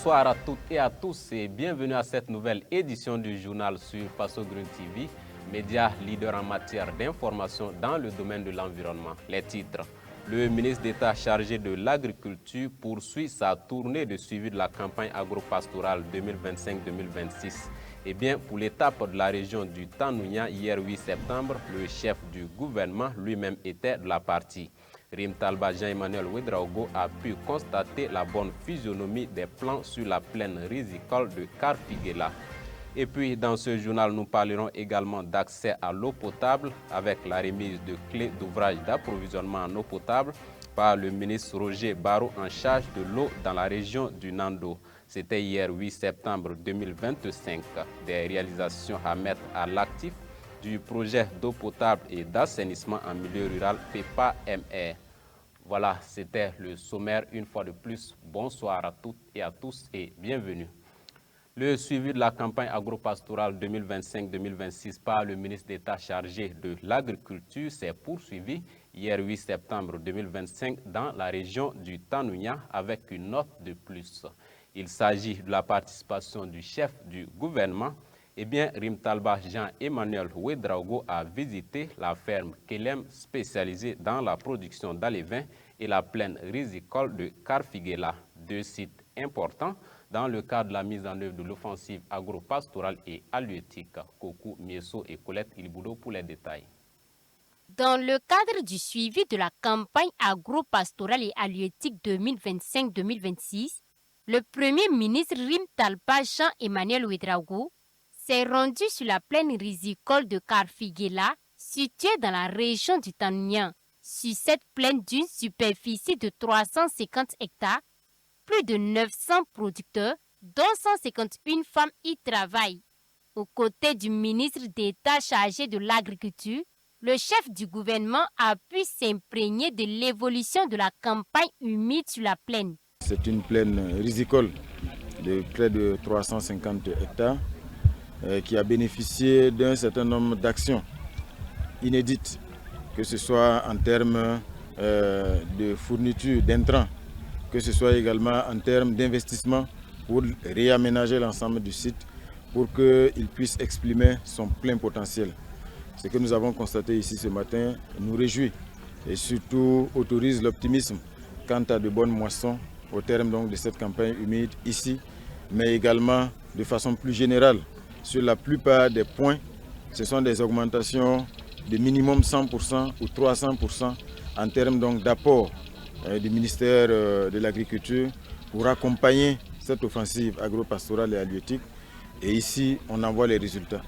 Bonsoir à toutes et à tous et bienvenue à cette nouvelle édition du journal sur Passo Green TV, média leader en matière d'information dans le domaine de l'environnement. Les titres. Le ministre d'État chargé de l'Agriculture poursuit sa tournée de suivi de la campagne agro-pastorale 2025-2026. Et bien, pour l'étape de la région du Tanounya, hier 8 septembre, le chef du gouvernement lui-même était de la partie. Rim Talba Jean-Emmanuel Ouedraogo a pu constater la bonne physionomie des plants sur la plaine risicole de Karfiguela. Et puis, dans ce journal, nous parlerons également d'accès à l'eau potable avec la remise de clés d'ouvrage d'approvisionnement en eau potable par le ministre Roger Barreau en charge de l'eau dans la région du Nando. C'était hier 8 septembre 2025. Des réalisations à mettre à l'actif du projet d'eau potable et d'assainissement en milieu rural PEPA-MR. Voilà, c'était le sommaire une fois de plus. Bonsoir à toutes et à tous et bienvenue. Le suivi de la campagne agro-pastorale 2025-2026 par le ministre d'État chargé de l'Agriculture s'est poursuivi hier 8 septembre 2025 dans la région du Tanounya avec une note de plus. Il s'agit de la participation du chef du gouvernement. Eh bien, Rim Talba Jean-Emmanuel Ouedraogo a visité la ferme Kelem spécialisée dans la production d'alévin et la plaine risicole de Karfiguela, deux sites importants dans le cadre de la mise en œuvre de l'offensive agro-pastorale et halieutique. Kokou, Mieso et Colette Ilboudo pour les détails. Dans le cadre du suivi de la campagne agro-pastorale et halieutique 2025-2026, le Premier ministre Rim Talba Jean-Emmanuel Ouedraogo s'est rendu sur la plaine risicole de Karfiguela, située dans la région du Tanounya. Sur cette plaine d'une superficie de 350 hectares, plus de 900 producteurs, dont 151 femmes y travaillent. Aux côtés du ministre d'État chargé de l'Agriculture, le chef du gouvernement a pu s'imprégner de l'évolution de la campagne humide sur la plaine. C'est une plaine risicole de près de 350 hectares qui a bénéficié d'un certain nombre d'actions inédites, que ce soit en termes de fourniture d'intrants, que ce soit également en termes d'investissement pour réaménager l'ensemble du site pour qu'il puisse exprimer son plein potentiel. Ce que nous avons constaté ici ce matin nous réjouit et surtout autorise l'optimisme quant à de bonnes moissons au terme donc de cette campagne humide ici, mais également de façon plus générale sur la plupart des points. Ce sont des augmentations de minimum 100% ou 300% en termes donc d'apport du ministère de l'Agriculture pour accompagner cette offensive agro-pastorale et halieutique. Et ici, on en voit les résultats.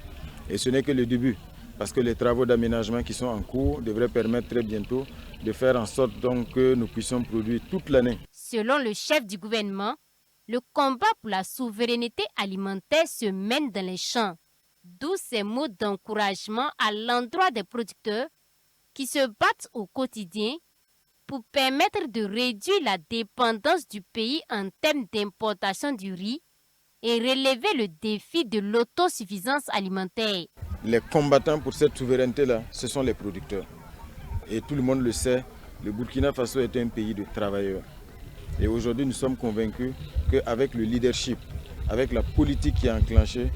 Et ce n'est que le début, parce que les travaux d'aménagement qui sont en cours devraient permettre très bientôt de faire en sorte donc que nous puissions produire toute l'année. Selon le chef du gouvernement, le combat pour la souveraineté alimentaire se mène dans les champs, d'où ces mots d'encouragement à l'endroit des producteurs qui se battent au quotidien pour permettre de réduire la dépendance du pays en termes d'importation du riz et relever le défi de l'autosuffisance alimentaire. Les combattants pour cette souveraineté-là, ce sont les producteurs. Et tout le monde le sait, le Burkina Faso est un pays de travailleurs. Et aujourd'hui, nous sommes convaincus qu'avec le leadership, avec la politique qui est enclenchée,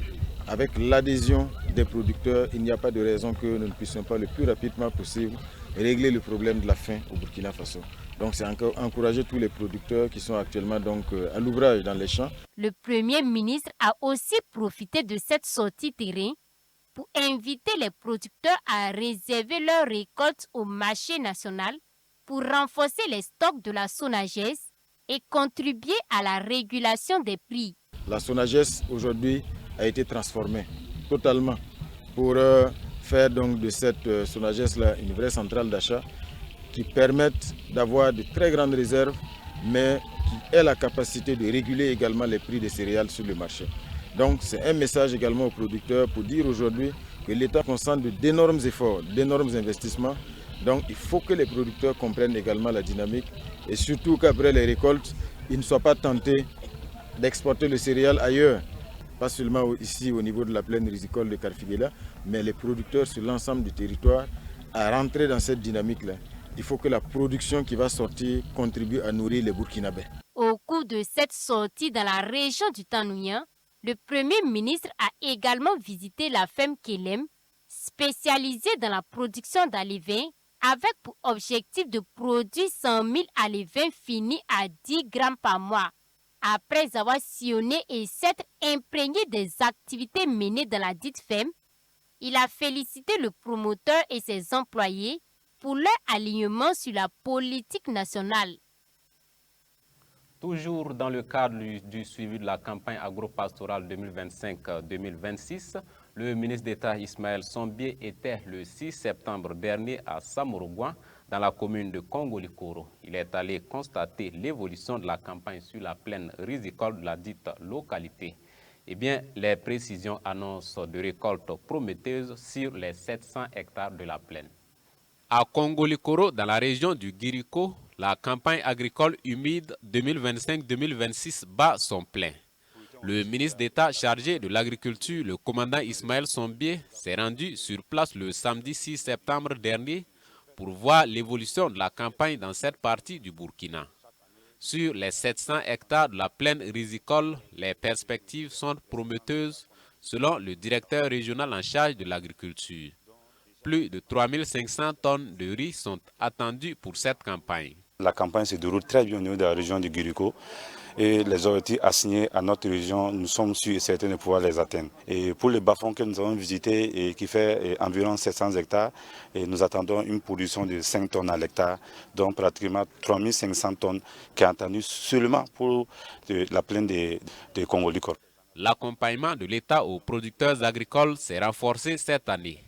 avec l'adhésion des producteurs, il n'y a pas de raison que nous ne puissions pas le plus rapidement possible régler le problème de la faim au Burkina Faso. Donc c'est encore encourager tous les producteurs qui sont actuellement donc à l'ouvrage dans les champs. Le Premier ministre a aussi profité de cette sortie terrain pour inviter les producteurs à réserver leurs récoltes au marché national pour renforcer les stocks de la SONAGES et contribuer à la régulation des prix. La SONAGES aujourd'hui a été transformée totalement pour faire donc de cette SONAGES-là une vraie centrale d'achat qui permette d'avoir de très grandes réserves, mais qui ait la capacité de réguler également les prix des céréales sur le marché. Donc c'est un message également aux producteurs pour dire aujourd'hui que l'État concentre d'énormes efforts, d'énormes investissements. Donc il faut que les producteurs comprennent également la dynamique et surtout qu'après les récoltes, ils ne soient pas tentés d'exporter le céréal ailleurs. Pas seulement ici au niveau de la plaine risicole de Karfiguela, mais les producteurs sur l'ensemble du territoire à rentrer dans cette dynamique-là. Il faut que la production qui va sortir contribue à nourrir les Burkinabés. Au cours de cette sortie dans la région du Tanouyan, le Premier ministre a également visité la ferme Kelem, spécialisée dans la production d'alevins, avec pour objectif de produire 100 000 alevins finis à 10 grammes par mois. Après avoir sillonné et s'être imprégné des activités menées dans la dite ferme, il a félicité le promoteur et ses employés pour leur alignement sur la politique nationale. Toujours dans le cadre du suivi de la campagne agro-pastorale 2025-2026, le ministre d'État Ismaël Sombié était le 6 septembre dernier à Samorougouan, dans la commune de Kongolikoro. Il est allé constater l'évolution de la campagne sur la plaine risicole de la dite localité. Eh bien, les précisions annoncent de récoltes prometteuses sur les 700 hectares de la plaine. À Kongolikoro, dans la région du Guiriko, la campagne agricole humide 2025-2026 bat son plein. Le ministre d'État chargé de l'agriculture, le commandant Ismaël Sombié, s'est rendu sur place le samedi 6 septembre dernier pour voir l'évolution de la campagne dans cette partie du Burkina. Sur les 700 hectares de la plaine risicole, les perspectives sont prometteuses selon le directeur régional en charge de l'agriculture. Plus de 3500 tonnes de riz sont attendues pour cette campagne. La campagne se déroule très bien au niveau de la région du Guiriko et les objectifs assignés à notre région, nous sommes sûrs et certains de pouvoir les atteindre. Et pour le bas-fond que nous avons visité et qui fait environ 700 hectares, et nous attendons une production de 5 tonnes à l'hectare, donc pratiquement 3500 tonnes qui est attendue seulement pour la plaine de Kongolikoro. L'accompagnement de l'État aux producteurs agricoles s'est renforcé cette année.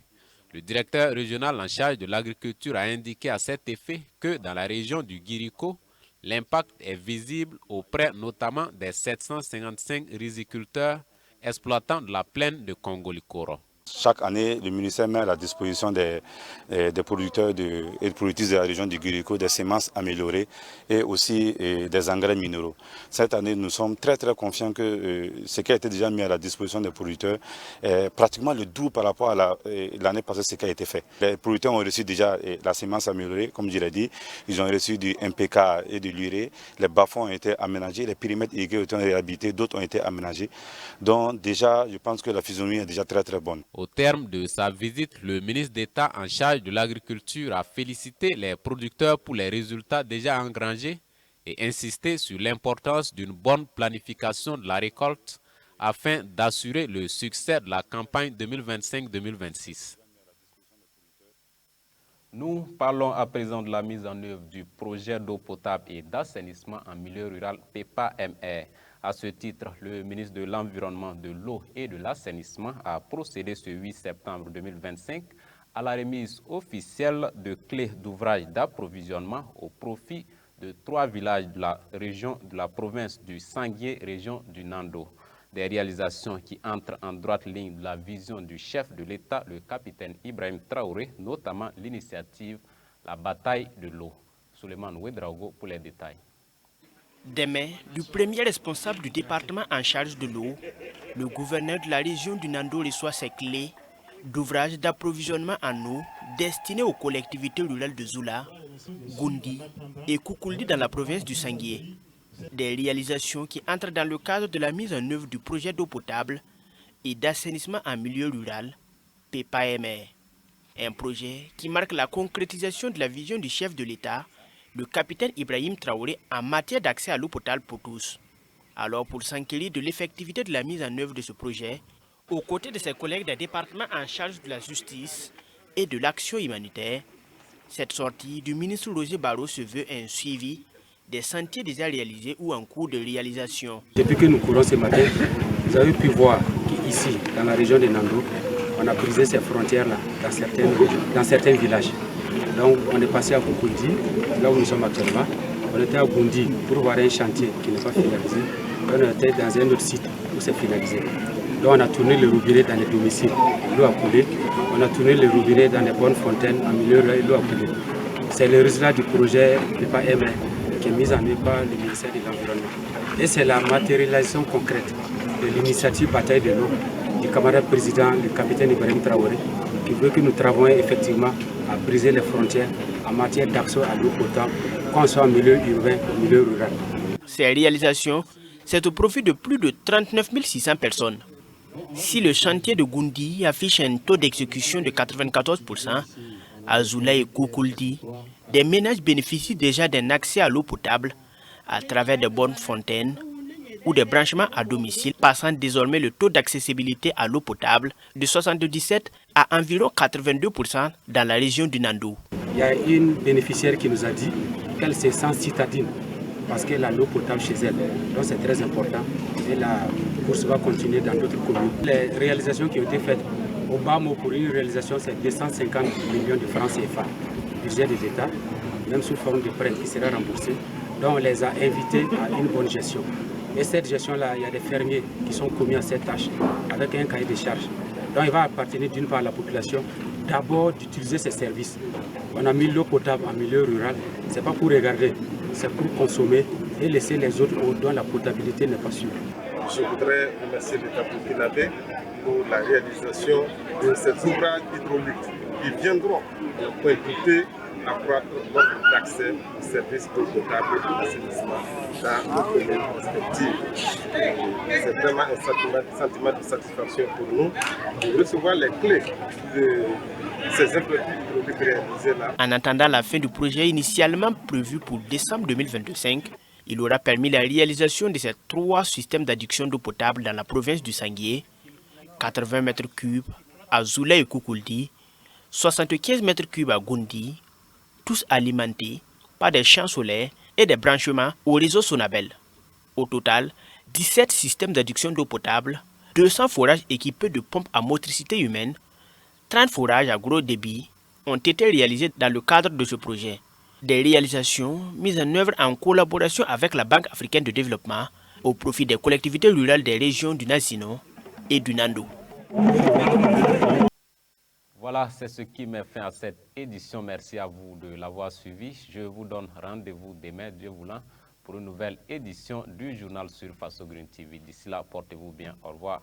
Le directeur régional en charge de l'agriculture a indiqué à cet effet que dans la région du Guiriko, l'impact est visible auprès notamment des 755 riziculteurs exploitants de la plaine de Kongolikoro. Chaque année, le ministère met à la disposition des producteurs et des productrices de la région du Guiriko des semences améliorées et aussi des engrais minéraux. Cette année, nous sommes très confiants que ce qui a été déjà mis à la disposition des producteurs est pratiquement le double par rapport à l'année passée, ce qui a été fait. Les producteurs ont reçu déjà la semence améliorée, comme je l'ai dit. Ils ont reçu du MPK et de l'urée. Les bas-fonds ont été aménagés, les périmètres irrigués ont été réhabilités, d'autres ont été aménagés. Donc déjà, je pense que la physionomie est déjà très bonne. Au terme de sa visite, le ministre d'État en charge de l'agriculture a félicité les producteurs pour les résultats déjà engrangés et insisté sur l'importance d'une bonne planification de la récolte afin d'assurer le succès de la campagne 2025-2026. Nous parlons à présent de la mise en œuvre du projet d'eau potable et d'assainissement en milieu rural PEPA-MR. À ce titre, le ministre de l'Environnement, de l'Eau et de l'Assainissement a procédé ce 8 septembre 2025 à la remise officielle de clés d'ouvrage d'approvisionnement au profit de 3 villages de la région de la province du Sanguier, région du Nando. Des réalisations qui entrent en droite ligne de la vision du chef de l'État, le capitaine Ibrahim Traoré, notamment l'initiative La bataille de l'eau. Souleymane Ouedraogo pour les détails. Demain, du premier responsable du département en charge de l'eau, le gouverneur de la région du Nando reçoit ses clés d'ouvrage d'approvisionnement en eau destinées aux collectivités rurales de Zoula, Goundi et Koukouldi dans la province du Sanguier. Des réalisations qui entrent dans le cadre de la mise en œuvre du projet d'eau potable et d'assainissement en milieu rural, PEPA-MR. Un projet qui marque la concrétisation de la vision du chef de l'État, le capitaine Ibrahim Traoré, en matière d'accès à l'eau potable pour tous. Alors, pour s'enquérir de l'effectivité de la mise en œuvre de ce projet, aux côtés de ses collègues des départements en charge de la justice et de l'action humanitaire, cette sortie du ministre Roger Barrot se veut un suivi des sentiers déjà réalisés ou en cours de réalisation. Depuis que nous courons ce matin, vous avez pu voir qu'ici, dans la région de Nando, on a brisé ces frontières-là dans certains villages. Donc on est passé à Koukouldi, là où nous sommes actuellement. On était à Goundi pour voir un chantier qui n'est pas finalisé. On était dans un autre site où c'est finalisé. Donc on a tourné le robinet dans les domiciles, l'eau a coulé. On a tourné le robinet dans les bonnes fontaines, en milieu rural, l'eau a coulé. C'est le résultat du projet PEPA-MR qui est mis en œuvre par le ministère de l'Environnement. Et c'est la matérialisation concrète de l'initiative Bataille de l'eau du camarade président, le capitaine Ibrahim Traoré, qui veut que nous travaillions effectivement à briser les frontières en matière d'accès à l'eau potable, qu'on soit en milieu urbain ou en milieu rural. ces réalisations, c'est au profit de plus de 39 600 personnes. Si le chantier de Goundi affiche un taux d'exécution de 94%, à Zoula et Koukouldi, des ménages bénéficient déjà d'un accès à l'eau potable à travers de bonnes fontaines ou des branchements à domicile, passant désormais le taux d'accessibilité à l'eau potable de 77 à environ 82% dans la région du Nando. Il y a une bénéficiaire qui nous a dit qu'elle se sent citadine parce qu'elle a l'eau potable chez elle. Donc c'est très important et la course va continuer dans d'autres communes. Les réalisations qui ont été faites au Bamo pour une réalisation, c'est 250 millions de francs CFA, budget de l'État, même sous forme de prêt qui sera remboursé. Donc on les a invités à une bonne gestion. Et cette gestion-là, il y a des fermiers qui sont commis à cette tâche avec un cahier de charges. Donc il va appartenir d'une part à la population d'abord d'utiliser ces services. On a mis l'eau potable en milieu rural, ce n'est pas pour regarder, c'est pour consommer et laisser les autres eaux dont la potabilité n'est pas sûre. Je voudrais remercier l'État burkinabé pour la réalisation de ces ouvrages hydrauliques qui viendront contribuer à accroître l'offre d'accès aux services d'eau potable et d'assainissement dans nos communes respectives. C'est vraiment un sentiment de satisfaction pour nous de recevoir les clés de ces infrastructures hydrauliques réalisées là. En attendant la fin du projet initialement prévu pour décembre 2025, il aura permis la réalisation de ces 3 systèmes d'adduction d'eau potable dans la province du Sanguié, 80 m3 à Zoula et Koukouldi, 75 m3 à Goundi, tous alimentés par des champs solaires et des branchements au réseau Sonabel. Au total, 17 systèmes d'adduction d'eau potable, 200 forages équipés de pompes à motricité humaine, 30 forages à gros débit ont été réalisés dans le cadre de ce projet. Des réalisations mises en œuvre en collaboration avec la Banque africaine de développement au profit des collectivités rurales des régions du Nassino et du Nando. Voilà, c'est ce qui met fin à cette édition. Merci à vous de l'avoir suivi. Je vous donne rendez-vous demain, Dieu voulant, pour une nouvelle édition du journal sur Faso Green TV. D'ici là, portez-vous bien. Au revoir.